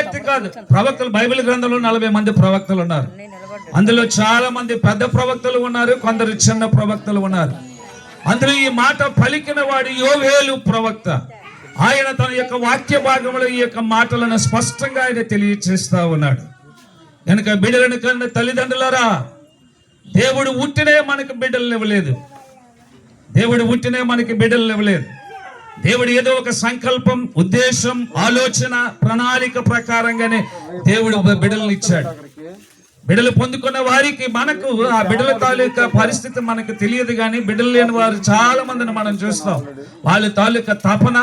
వ్యక్తి కాదు. ప్రవక్తలు బైబిల్ గ్రంథంలో 40 మంది ప్రవక్తలు ఉన్నారు. అందులో చాలా మంది పెద్ద ప్రవక్తలు ఉన్నారు, కొందరు చిన్న ప్రవక్తలు ఉన్నారు. అందులో ఈ మాట పలికిన వాడు యోవేలు ప్రవక్త. ఆయన తన యొక్క వాక్య భాగంలో ఈ యొక్క మాటలను స్పష్టంగా ఆయన తెలియచేస్తా ఉన్నాడు. కనుక బిడ్డలను కన్నా తల్లిదండ్రులారా, దేవుడు ఉట్టినే మనకు బిడ్డలను ఇవ్వలేదు. దేవుడు ఉట్టినే మనకి బిడ్డలను ఇవ్వలేదు. దేవుడు ఏదో ఒక సంకల్పం, ఉద్దేశం, ఆలోచన, ప్రణాళిక ప్రకారంగానే దేవుడు బిడ్డలను ఇచ్చాడు. బిడ్డలు పొందుకున్న వారికి మనకు ఆ బిడ్డల తాలూకా పరిస్థితి మనకు తెలియదు, కానీ బిడ్డలు లేని వారు చాలా మందిని మనం చూస్తాం. వాళ్ళ తాలూకా తపన,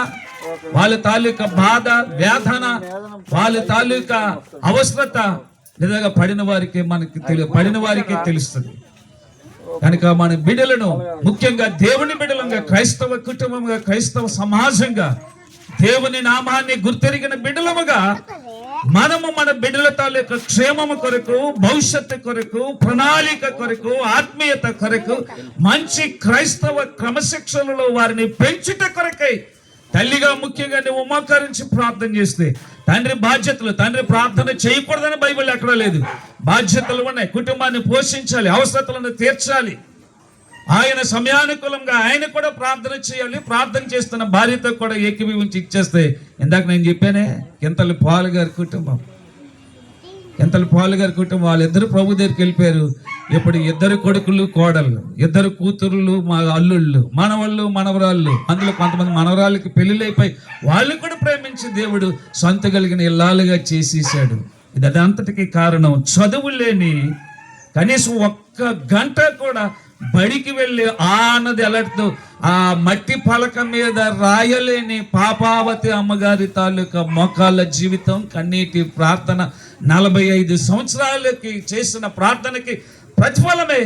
వాళ్ళ తాలూకా బాధ, వేదన, వాళ్ళ తాలూకా అవసరత నిజంగా పడిన వారికి తెలుస్తుంది. కనుక మన బిడ్డలను ముఖ్యంగా దేవుని బిడ్డలంగా, క్రైస్తవ కుటుంబంగా, క్రైస్తవ సమాజంగా, దేవుని నామాన్ని గుర్తెరిగిన బిడ్డలముగా మనము మన బిడ్డల తాలూకా క్షేమము కొరకు, భవిష్యత్తు కొరకు, ప్రణాళిక కొరకు, ఆత్మీయత కొరకు, మంచి క్రైస్తవ క్రమశిక్షణలో వారిని పెంచుట కొరకై తల్లిగా ముఖ్యంగా నువ్వు మోకరించి ప్రార్థన చేస్తే, తండ్రి బాధ్యతలు, తండ్రి ప్రార్థన చేయకూడదని బైబిల్ ఎక్కడా లేదు. బాధ్యతలు ఉన్నాయి. కుటుంబాన్ని పోషించాలి, అవసరతలను తీర్చాలి. ఆయన సమయానుకూలంగా ఆయన కూడా ప్రార్థన చేయాలి. ప్రార్థన చేస్తున్న భార్యతో కూడా ఏకీభవించి ఇచ్చేస్తే, ఇందాక నేను చెప్పానే, కింతల పాలు గారి కుటుంబం, వాళ్ళిద్దరు ప్రభు దగ్గరికి వెళ్ళిపోయారు. ఇప్పుడు 2 కొడుకులు, కోడళ్ళు, 2 కూతురులు, మా అల్లుళ్ళు, మనవళ్ళు, మనవరాళ్ళు, అందులో కొంతమంది మనవరాళ్ళకి పెళ్లిళ్ళైపోయి వాళ్ళు కూడా ప్రేమించి దేవుడు సొంత కలిగిన ఇల్లాలుగా చేసేసాడు. ఇది అదంతటికి కారణం చదువు లేని, కనీసం 1 గంట కూడా బడికి వెళ్ళి అన్నది ఎలాంటిదో ఆ మట్టి పలక మీద రాయలేని పాపావతి అమ్మగారి తాలూకా మోకాళ్ళ జీవితం, కన్నీటి ప్రార్థన, 45 సంవత్సరాలకి చేసిన ప్రార్థనకి ప్రతిఫలమే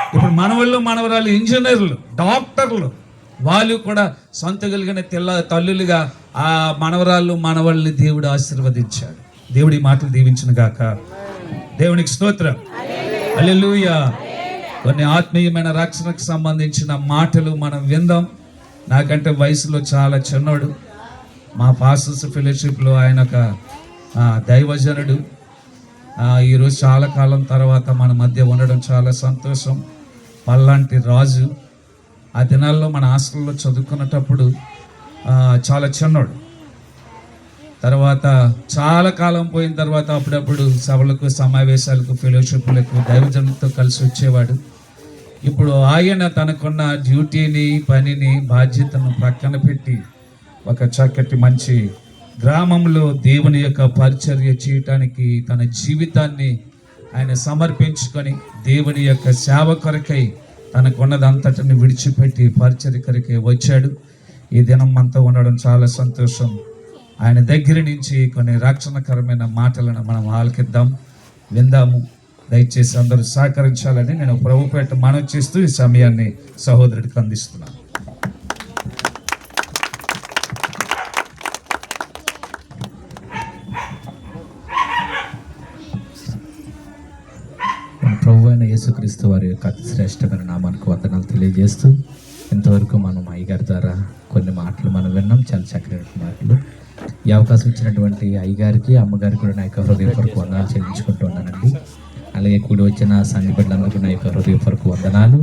ఇప్పుడు మనవళ్ళు, మనవరాలు, ఇంజనీర్లు, డాక్టర్లు, వాళ్ళు కూడా సొంత కలిగిన తల్లులుగా ఆ మనవరాళ్ళు, మనవళ్ళని దేవుడు ఆశీర్వదించాడు. దేవుడి మాటలు దీవించిన గాక. దేవునికి స్తోత్రం. హల్లెలూయా. కొన్ని ఆత్మీయమైన రక్షణకు సంబంధించిన మాటలు మనం విందాం. నాకంటే వయసులో చాలా చిన్నోడు, మా పాస్టర్స్ ఫెలోషిప్లో ఆయన ఒక దైవజనుడు. ఈరోజు చాలా కాలం తర్వాత మన మధ్య ఉండడం చాలా సంతోషం. పల్లాంటి రాజు ఆ దినాల్లో మన హాస్టల్లో చదువుకునేటప్పుడు చాలా చిన్నోడు. తర్వాత చాలా కాలం పోయిన తర్వాత అప్పుడప్పుడు సభలకు, సమావేశాలకు, ఫెలోషిప్లకు దైవజనులతో కలిసి వచ్చేవాడు. ఇప్పుడు ఆయన తనకున్న డ్యూటీని, పనిని, బాధ్యతను ప్రక్కన పెట్టి ఒక చక్కటి మంచి గ్రామంలో దేవుని యొక్క పరిచర్య చేయటానికి తన జీవితాన్ని ఆయన సమర్పించుకొని దేవుని యొక్క సేవ కొరకై తనకున్నదంతటిని విడిచిపెట్టి పరిచర్య కొరకై వచ్చాడు. ఈ దినం మనతో ఉండడం చాలా సంతోషం. ఆయన దగ్గర నుంచి కొన్ని రక్షణకరమైన మాటలను మనం ఆలకిద్దాం, విందాము. దయచేసి అందరూ సహకరించాలని నేను ప్రభుపేట మనవి చేస్తూ ఈ సమయాన్ని సహోదరుడికి అందిస్తున్నాను. ప్రభు అయిన యేసుక్రీస్తు వారి యొక్క అతి శ్రేష్టమైన నామానికి వందనాలు తెలియజేస్తూ, ఇంతవరకు మనం అయ్యగారి ద్వారా కొన్ని మాటలు మనం విన్నాం, చాలా చక్కటి మాటలు. ఈ అవకాశం ఇచ్చినటువంటి అయ్యగారికి, అమ్మగారికి కూడా నా యొక్క హృదయపూర్వక వందనాలు చెల్లించుకుంటూ ఉన్నానండి. అలాగే కూడి వచ్చిన సంఘ బిడ్డలందరికీ నా యొక్క హృదయపూర్వక వందనాలు.